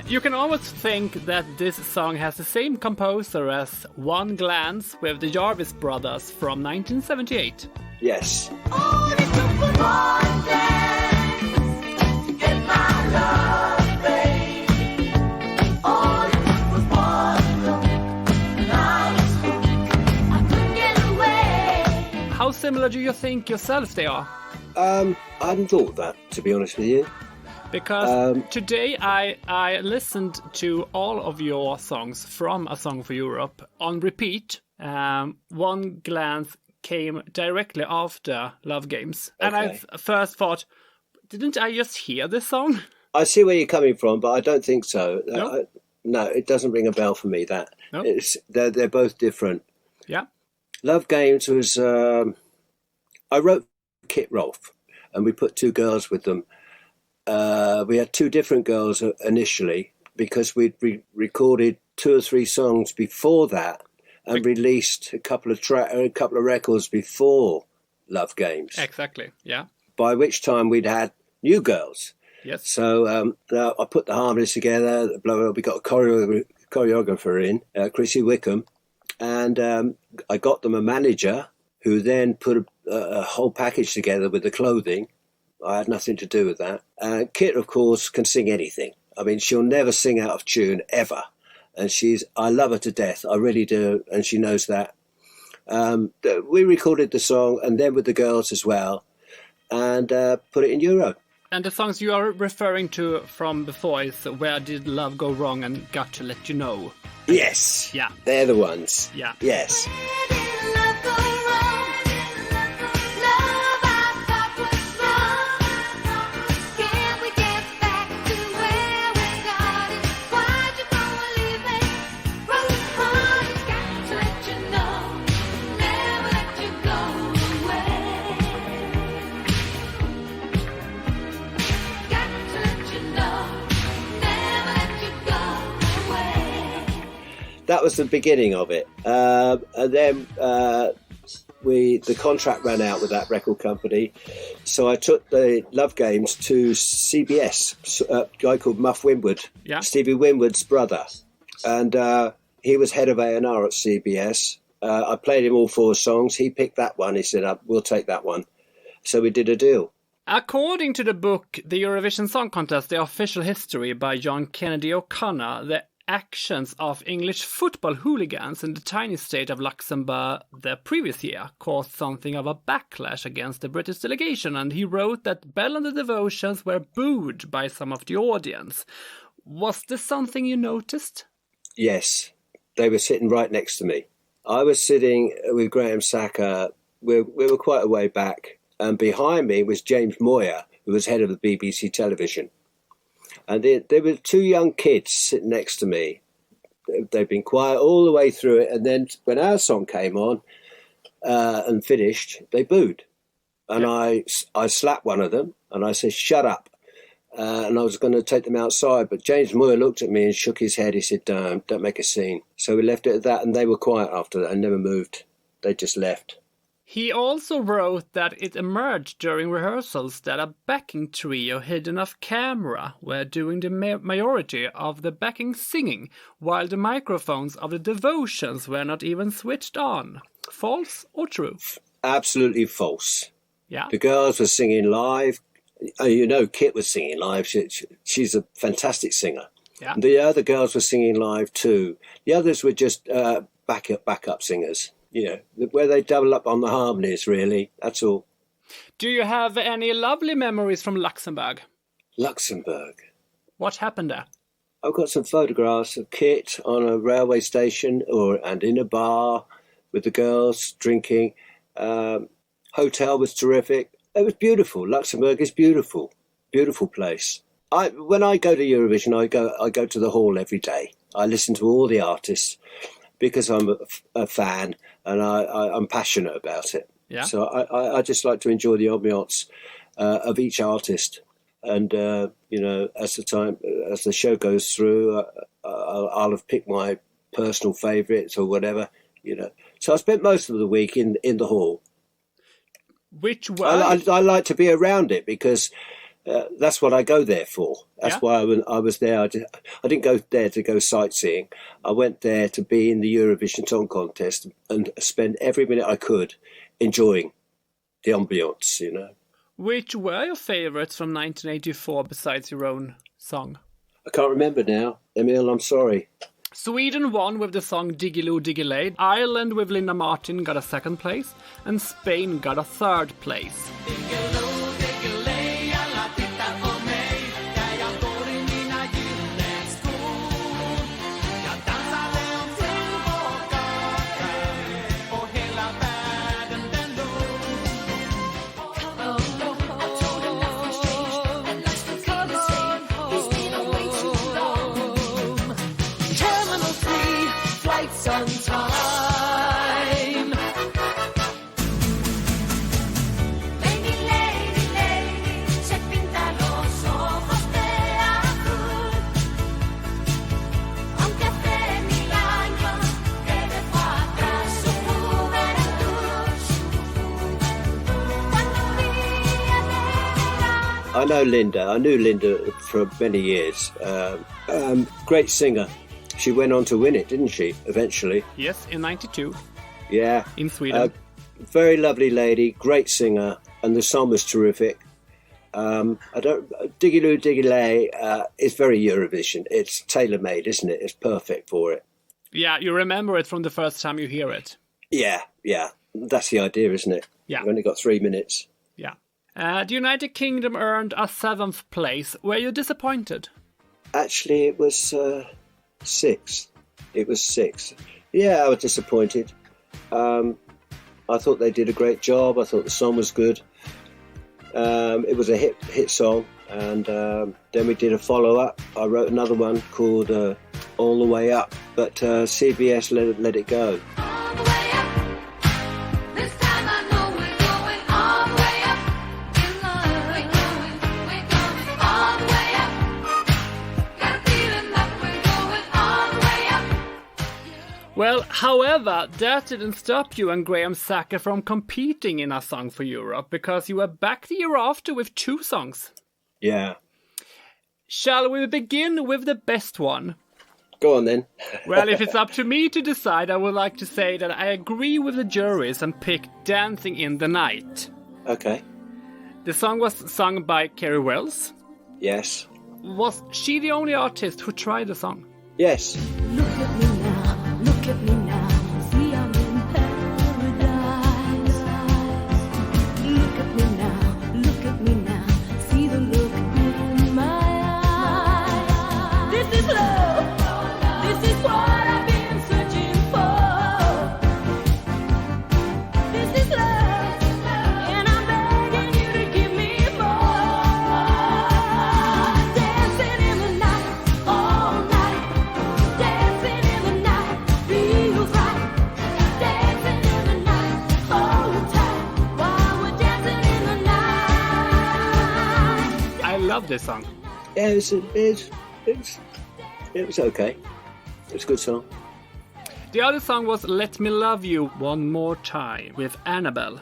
You can almost think that this song has the same composer as One Glance with the Jarvis Brothers from 1978. Yes. All it took was one dance to get my love, babe. All it took was one look, and I was hooked. I couldn't get away. How similar do you think yourself they are? I hadn't thought that, to be honest with you. Because today I listened to all of your songs from A Song for Europe on repeat. One Glance came directly after Love Games. And Okay. I first thought, didn't I just hear this song? I see where you're coming from, but I don't think so. No? No, it doesn't ring a bell for me, that. No? They're both different. Yeah. Love Games was... I wrote Kit Rolfe, and we put 2 girls with them. We had 2 different girls initially, because we'd recorded 2 or 3 songs before that and released a couple of records before Love Games. Exactly, yeah. By which time we'd had new girls. Yes. So I put the harmonies together. We got a choreographer in, Chrissy Wickham, and I got them a manager who then put a whole package together with the clothing. I had nothing to do with that. Kit, of course, can sing anything. I mean, she'll never sing out of tune, ever. And I love her to death. I really do. And she knows that. We recorded the song, and then with the girls as well, and put it in Euro. And the songs you are referring to from before is Where Did Love Go Wrong and Got to Let You Know. Yes. Yeah. They're the ones. Yeah. Yes. That was the beginning of it. And then the contract ran out with that record company. So I took the Love Games to CBS, a guy called Muff Winwood, Stevie Winwood's brother. And he was head of A&R at CBS. I played him all 4 songs. He picked that one. He said, we'll take that one. So we did a deal. According to the book, The Eurovision Song Contest, The Official History by John Kennedy O'Connor, the actions of English football hooligans in the tiny state of Luxembourg the previous year caused something of a backlash against the British delegation, and he wrote that Bell and the Devotions were booed by some of the audience. Was this something you noticed? Yes, they were sitting right next to me. I was sitting with Graham Sacker. We were quite a way back, and behind me was James Moyer, who was head of the BBC Television. And there were 2 young kids sitting next to me. They'd been quiet all the way through it. And then when our song came on and finished, they booed. And I slapped one of them and I said, shut up. And I was going to take them outside. But James Moore looked at me and shook his head. He said, don't make a scene. So we left it at that. And they were quiet after that and never moved. They just left. He also wrote that it emerged during rehearsals that a backing trio hidden off camera were doing the majority of the backing singing, while the microphones of the Devotions were not even switched on. False or true? Absolutely false. Yeah. The girls were singing live. Kit was singing live. She's a fantastic singer. Yeah. The other girls were singing live too. The others were just backup singers. Where they double up on the harmonies, really. That's all. Do you have any lovely memories from Luxembourg? Luxembourg. What happened there? I've got some photographs of Kit on a railway station and in a bar with the girls drinking. Hotel was terrific. It was beautiful. Luxembourg is beautiful. Beautiful place. When I go to Eurovision, I go to the hall every day. I listen to all the artists because I'm a fan and I'm passionate about it. Yeah. So I just like to enjoy the ambiance of each artist. And, as the show goes through, I'll have picked my personal favourites or whatever, So I spent most of the week in the hall. Which way? I like to be around it because that's what I go there for. That's why I was there. I didn't go there to go sightseeing. I went there to be in the Eurovision Song Contest and spend every minute I could enjoying the ambiance, Which were your favourites from 1984 besides your own song? I can't remember now. Emil, I'm sorry. Sweden won with the song Diggiloo Diggiley. Ireland with Linda Martin got a 2nd place. And Spain got a 3rd place. sometime. Lady, lady, lady, se pinta los ojos de azul. Aunque hace 1000 años que dejó atrás su juventud. Cuando un día de verano. I know Linda. I knew Linda for many years. Great singer. She went on to win it, didn't she? Eventually. Yes, in 92 Yeah. in Sweden. Very lovely lady, great singer, and the song was terrific. Diggy Loo Diggy Lay is very Eurovision. It's tailor-made, isn't it? It's perfect for it. Yeah, you remember it from the first time you hear it. Yeah. That's the idea, isn't it? Yeah. You've only got 3 minutes. Yeah. The United Kingdom earned a 7th place. Were you disappointed? Actually, it was 6. It was 6. Yeah, I was disappointed. I thought they did a great job. I thought the song was good. It was a hit song, and then we did a follow-up. I wrote another one called All the Way Up, but CBS let it go. All the way up. This time I know we're going all the way up. In love, we're going all the way up. Got a feeling that we're going all the way up. Well, however, that didn't stop you and Graham Sacker from competing in A Song for Europe, because you were back the year after with 2 songs. Yeah. Shall we begin with the best one? Go on then. Well, if it's up to me to decide, I would like to say that I agree with the juries and pick Dancing in the Night. Okay. The song was sung by Kerry Wells. Yes. Was she the only artist who tried the song? Yes. Look at me now, look at me now. See, I'm in paradise. Look at me now, look at me now. See the look in my eyes. This is love. This is what I've been searching for. This is love. And I'm begging you to give me more. Dancing in the night, all night. Dancing in the night, feels right. Dancing in the night, hold tight. While we're dancing in the night. I love this song. Yeah, it was okay. It was a good song. The other song was Let Me Love You One More Time with Annabelle.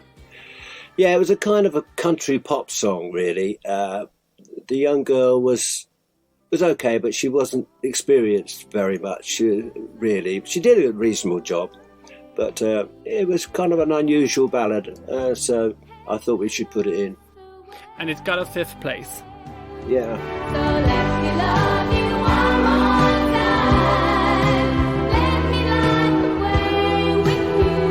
Yeah, it was a kind of a country pop song, really. The young girl was okay, but she wasn't experienced very much, really. She did a reasonable job, but it was kind of an unusual ballad, so I thought we should put it in. And it got a 5th place. Yeah. So let me love you one more time. Let me light the way with you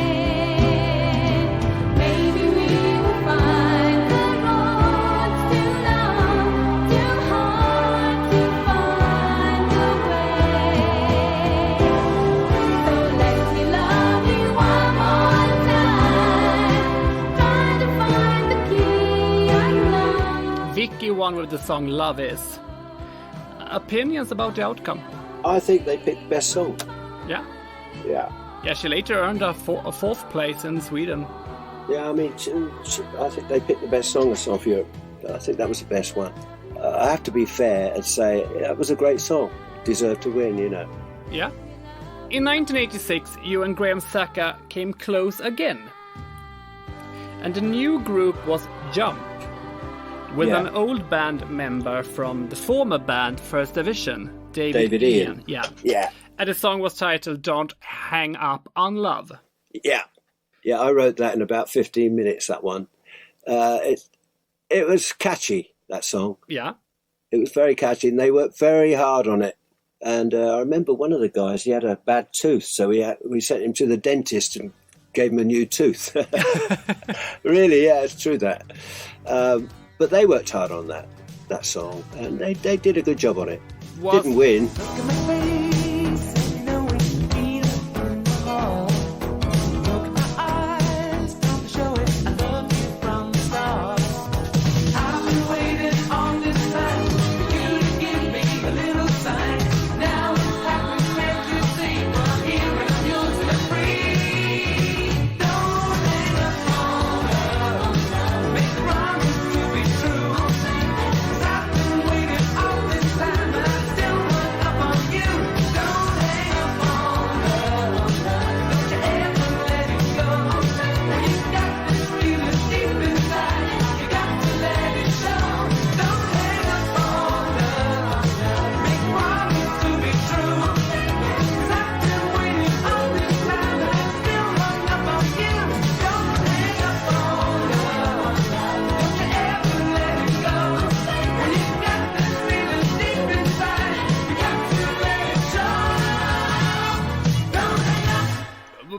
again. Maybe we will find the roads too long, too hard to find the way. So let me love you one more time. Try to find the key unlocked. Vicky won with the song Love Is. Opinions about the outcome? I think they picked best song. Yeah. Yeah. Yeah, she later earned a 4th place in Sweden. Yeah, I mean, I think they picked the best song of Song for Europe. I think that was the best one. I have to be fair and say it was a great song. Deserved to win, you know. Yeah. In 1986, you and Graham Sacker came close again. And the new group was Jump, with Yeah. an old band member from the former band First Division, David Ian. Yeah. Yeah. And the song was titled Don't Hang Up on Love. Yeah. Yeah, I wrote that in about 15 minutes, that one. It was catchy, that song. Yeah. It was very catchy, and they worked very hard on it. And I remember one of the guys, he had a bad tooth, so we sent him to the dentist and gave him a new tooth. Really, yeah, it's true that. But they worked hard on that song, and they did a good job on it. Was- Didn't win. Look at my face, you know we can feel it in the heart. Look at my eyes, don't show it. I love you from the start. I've been waiting all this time for you to give me a little sign. Now it's happening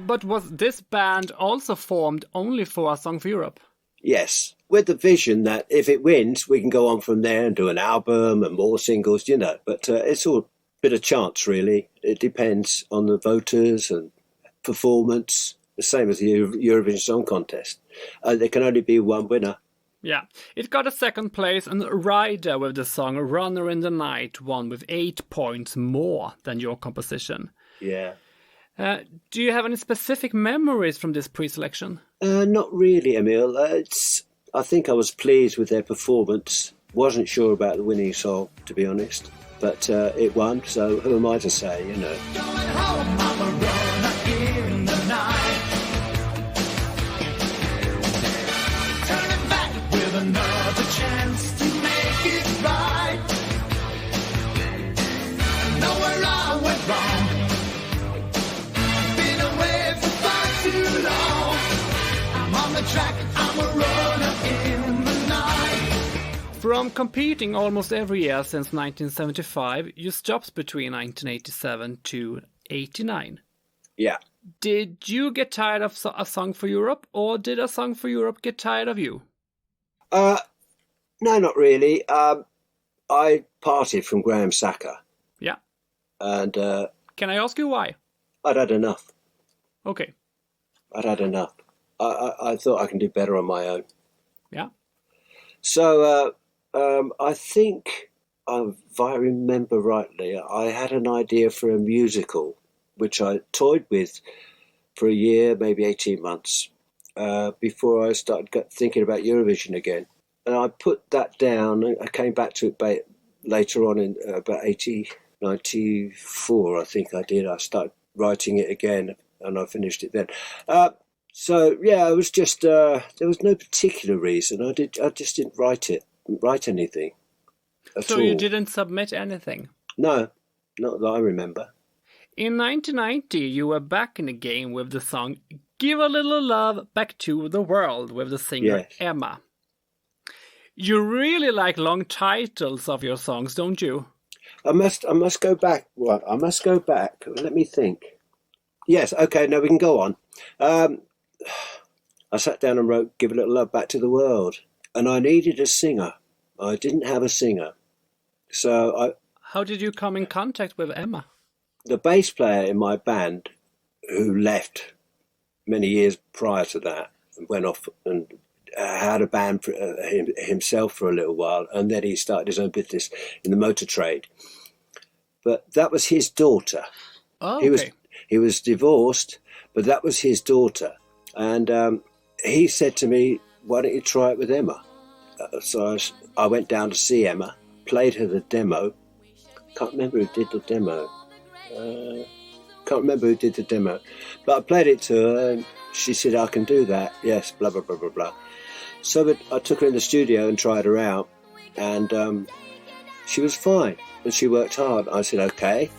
But was this band also formed only for A Song for Europe? Yes, with the vision that if it wins, we can go on from there and do an album and more singles, you know. But it's all a bit of chance, really. It depends on the voters and performance, the same as the Eurovision Song Contest. There can only be one winner. Yeah, it got a second place, and Ryder with the song Runner in the Night won with 8 points more than your composition. Yeah. Do you have any specific memories from this pre-selection? Not really, Emil. I think I was pleased with their performance. Wasn't sure about the winning song, to be honest. But it won, so who am I to say, you know? Going home, I'm a runner in the night. Turning back with another chance to make it right. I know where I went wrong. Been away for far too long. I'm on the track, I'm a runner in the night. From competing almost every year since 1975, you stopped between 1987 to 89. Yeah. Did you get tired of A Song for Europe, or did A Song for Europe get tired of you? No, not really. I parted from Graham Sacker. Yeah. And Can I ask you why? I'd had enough. Okay. I'd had enough. I thought I can do better on my own. Yeah. So I think, if I remember rightly, I had an idea for a musical, which I toyed with for a year, maybe 18 months, before I started thinking about Eurovision again. And I put that down, and I came back to it later on in about 94, I think I did. I started writing it again, and I finished it then. So yeah, it was just there was no particular reason. I just didn't write anything at all. So you didn't submit anything? No, not that I remember. In 1990, you were back in the game with the song Give a Little Love Back to the World with the singer Yes. Emma. You really like long titles of your songs, don't you? I must go back. Well, I must go back. Let me think. Yes, okay, no, we can go on. I sat down and wrote Give a Little Love Back to the World, and I needed a singer. I didn't have a singer. So How did you come in contact with Emma? the bass player in my band, who left many years prior to that, went off and had a band for, himself for a little while, and then he started his own business in the motor trade. But that was his daughter. Oh, He okay. was divorced, but that was his daughter. And he said to me, why don't you try it with Emma? So I went down to see Emma, played her the demo. Can't remember who did the demo. But I played it to her, and she said, I can do that. Yes, blah, blah, blah, blah, blah. So I took her in the studio and tried her out, and she was fine, and she worked hard. I said, okay,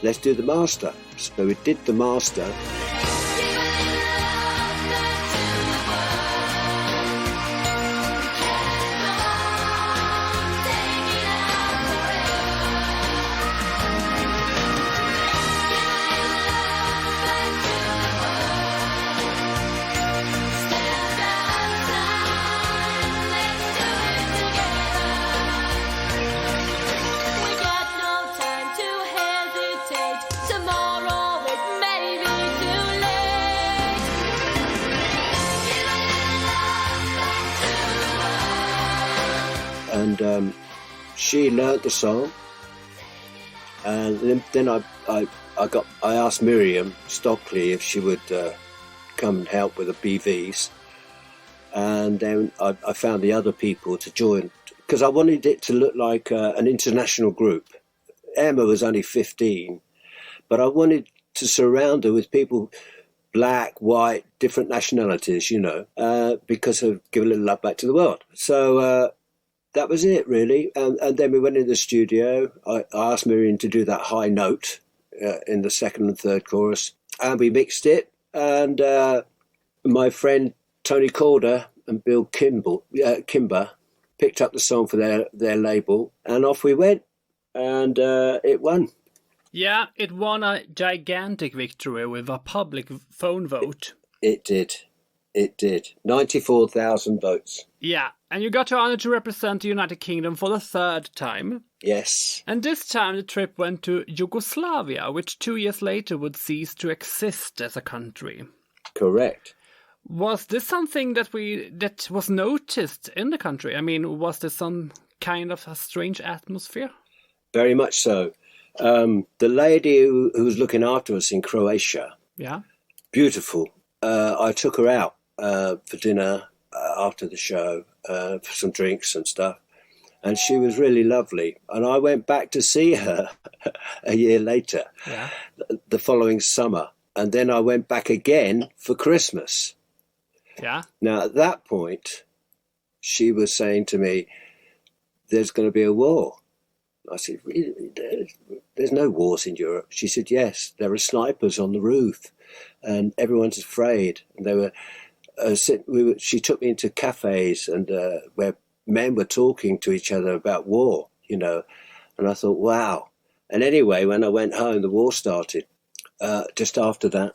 let's do the master. So we did the master. And she learnt the song, and then I asked Miriam Stockley if she would come and help with the BVs, and then I found the other people to join, because I wanted it to look like an international group. Emma was only 15, but I wanted to surround her with people, black, white, different nationalities, you know, because of Give a Little Love Back to the World. So that was it, really. And then we went in the studio. I asked Miriam to do that high note in the second and third chorus, and we mixed it. And my friend Tony Calder and Bill Kimber picked up the song for their label, and off we went. And it won. Yeah, it won a gigantic victory with a public phone vote. It did. It did. 94,000 votes. Yeah, and you got the honor to represent the United Kingdom for the third time. Yes. And this time the trip went to Yugoslavia, which 2 years later would cease to exist as a country. Correct. Was this something that was noticed in the country? I mean, was there some kind of a strange atmosphere? Very much so. The lady who was looking after us in Croatia, Yeah. beautiful. I took her out for dinner after the show, for some drinks and stuff. And she was really lovely. And I went back to see her a year later, Yeah. the following summer. And then I went back again for Christmas. Yeah. Now, at that point, she was saying to me, there's going to be a war. I said, really? There's no wars in Europe. She said, yes, there are snipers on the roof and everyone's afraid. And they were, she took me into cafes and where men were talking to each other about war, you know. And I thought, wow. And anyway, when I went home, the war started just after that.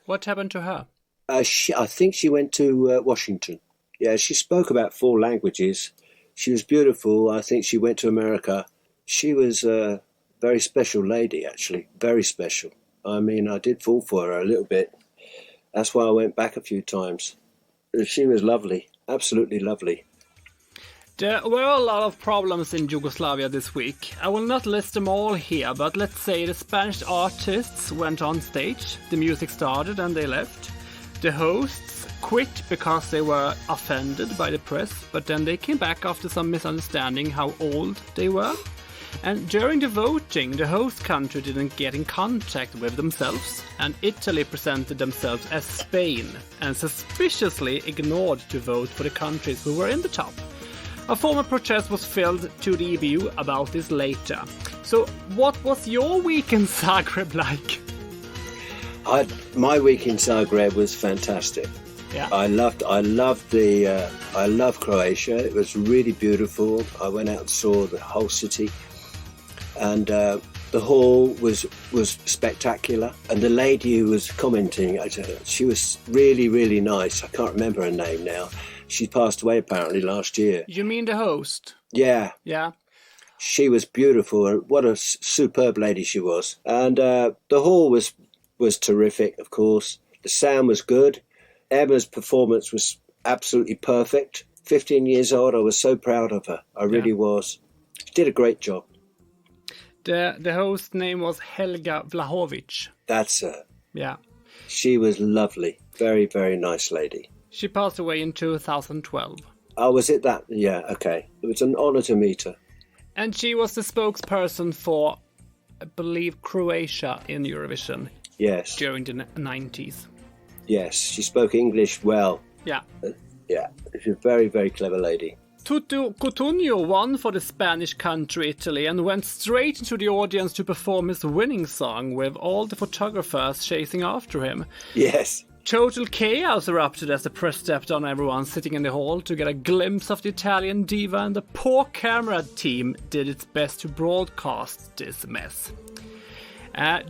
What happened to her? I think she went to Washington. Yeah, she spoke about 4 languages. She was beautiful. I think she went to America. She was a very special lady, actually. Very special. I mean, I did fall for her a little bit. That's why I went back a few times. She was lovely. Absolutely lovely. There were a lot of problems in Yugoslavia this week. I will not list them all here, but let's say the Spanish artists went on stage, the music started and they left. The hosts quit because they were offended by the press, but then they came back after some misunderstanding how old they were. And during the voting, the host country didn't get in contact with themselves, and Italy presented themselves as Spain, and suspiciously ignored to vote for the countries who were in the top. A formal protest was filed to the EBU about this later. So, what was your week in Zagreb like? My week in Zagreb was fantastic. Yeah. I loved Croatia. It was really beautiful. I went out and saw the whole city, and the hall was spectacular. And the lady who was commenting, she was really, really nice. I can't remember her name now. She passed away apparently last year. You mean the host? Yeah. Yeah. She was beautiful, and what a superb lady she was. And the hall was terrific, of course. The sound was good. Emma's performance was absolutely perfect. 15 years old, I was so proud of her. I really was. She did a great job. The host name was Helga Vlahovic. That's her. Yeah. She was lovely. Very, very nice lady. She passed away in 2012. Oh, was it that? Yeah, okay. It was an honour to meet her. And she was the spokesperson for, I believe, Croatia in Eurovision. Yes. During the 90s. Yes, she spoke English well. Yeah. Yeah, she's a very, very clever lady. Tutu Cutugno won for the Spanish country Italy and went straight into the audience to perform his winning song with all the photographers chasing after him. Yes. Total chaos erupted as the press stepped on everyone sitting in the hall to get a glimpse of the Italian diva, and the poor camera team did its best to broadcast this mess.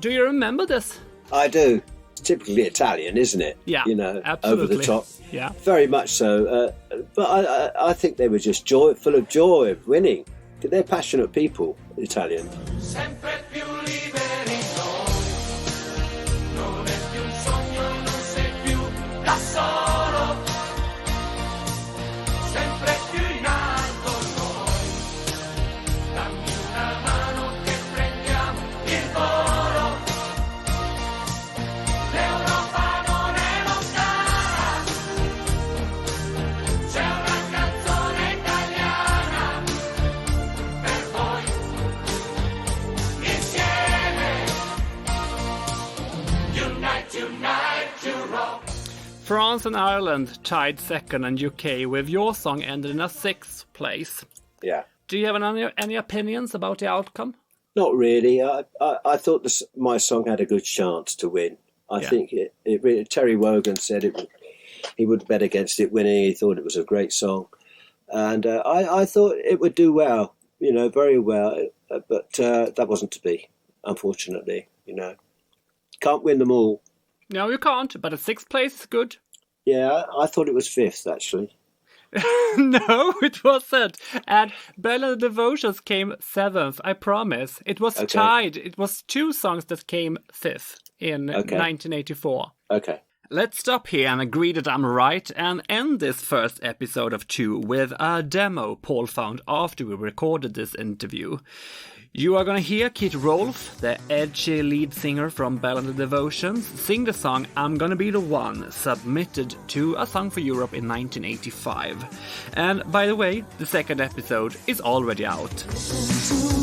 Do you remember this? I do. It's typically Italian, isn't it? Yeah, you know, absolutely. over the top. Yeah, very much so. But I think they were just full of joy of winning. They're passionate people, Italian. Sempre più liberi noi, non è più un sogno, non sei più da solo, sempre più in alto noi, dammi una mano che prendiamo il volo, l'Europa non è lontana, c'è una canzone italiana per voi. France and Ireland tied second, and UK with your song ended in a 6th place. Yeah. Do you have any opinions about the outcome? Not really. I thought my song had a good chance to win. I think it really, Terry Wogan said he would bet against it winning. He thought it was a great song. And I thought it would do well, very well. But that wasn't to be. unfortunately, Can't win them all. No, you can't, but a 6th place is good. Yeah, I thought it was 5th, actually. No, it wasn't. And Bell and the Devotions came 7th, I promise. It was tied. It was 2 songs that came 5th in 1984. Okay. Let's stop here and agree that I'm right and end this first episode of 2 with a demo Paul found after we recorded this interview. You are gonna hear Kit Rolfe, the edgy lead singer from Bell and the Devotions, sing the song I'm Gonna Be the One, submitted to A Song for Europe in 1985. And by the way, the second episode is already out. To